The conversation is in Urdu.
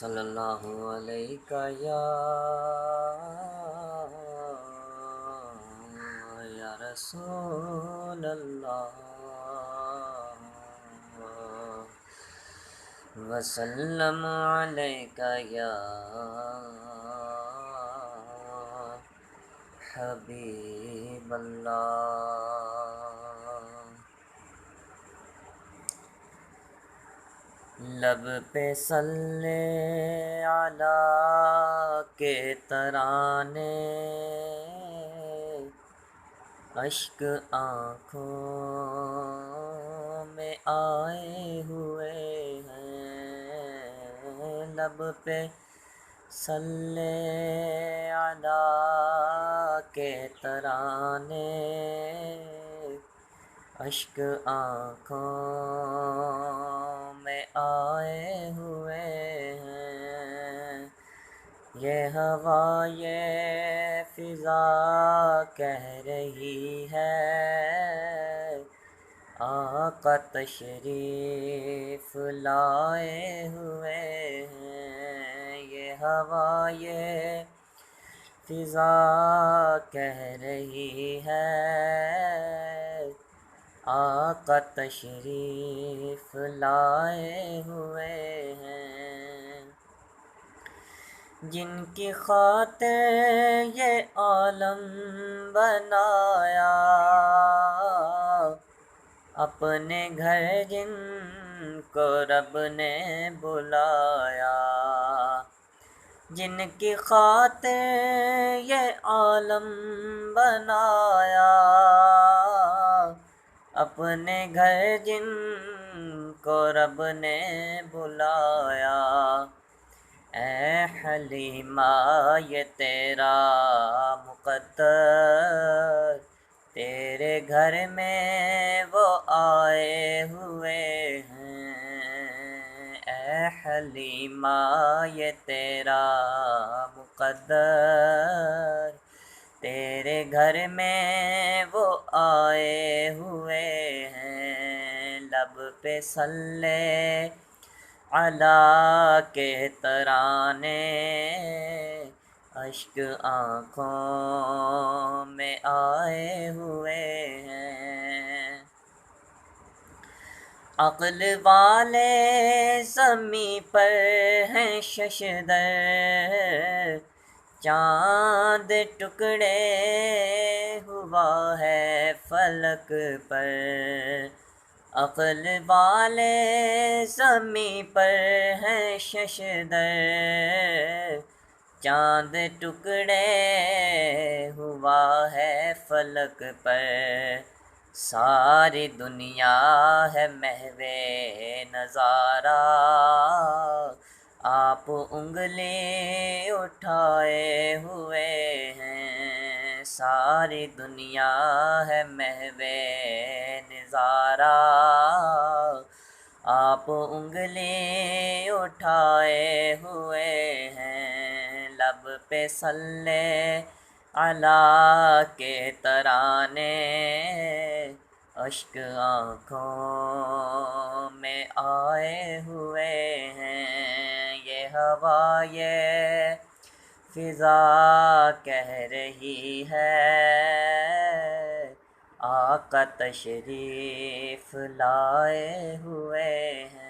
صلی اللہ علیہ یا رسول اللہ وسلم علیکہ یا حبیب اللہ۔ لب پہ صلی علی کے ترانے، اشک آنکھوں میں آئے ہوئے ہیں۔ لب پہ صلی علی کے ترانے، اشک آنکھوں میں آئے ہوئے ہیں۔ یہ ہوا یہ فضا کہہ رہی ہے، آقا تشریف لائے ہوئے ہیں۔ یہ ہوا یہ فضا کہہ رہی ہے، آقا تشریف لائے ہوئے ہیں۔ جن کی خاطر یہ عالم بنایا، اپنے گھر جن کو رب نے بلایا۔ جن کی خاطر یہ عالم بنایا، اپنے گھر جن کو رب نے بلایا۔ اے حلیمہ یہ تیرا مقدر، تیرے گھر میں وہ آئے ہوئے ہیں۔ اے حلیمہ یہ تیرا مقدر، تیرے گھر میں وہ آئے ہوئے ہیں۔ لب پہ صلی علی کے ترانے، اشک آنکھوں میں آئے ہوئے ہیں۔ عقل والے زمیں پر ہیں ششدر، چاند ٹکڑے ہوا ہے فلک پر۔ عقل والے زمیں پر ہیں ششدر، چاند ٹکڑے ہوا ہے فلک پر۔ ساری دنیا ہے محو نظارہ، آپ انگلی اٹھائے ہوئے ہیں۔ ساری دنیا ہے محو نظارہ، آپ انگلی اٹھائے ہوئے ہیں۔ لب پہ صلی علی کے ترانے، اشک آنکھوں میں آئے ہوئے ہیں۔ یہ ہوا یہ فضا کہہ رہی ہے، آقا تشریف لائے ہوئے ہیں۔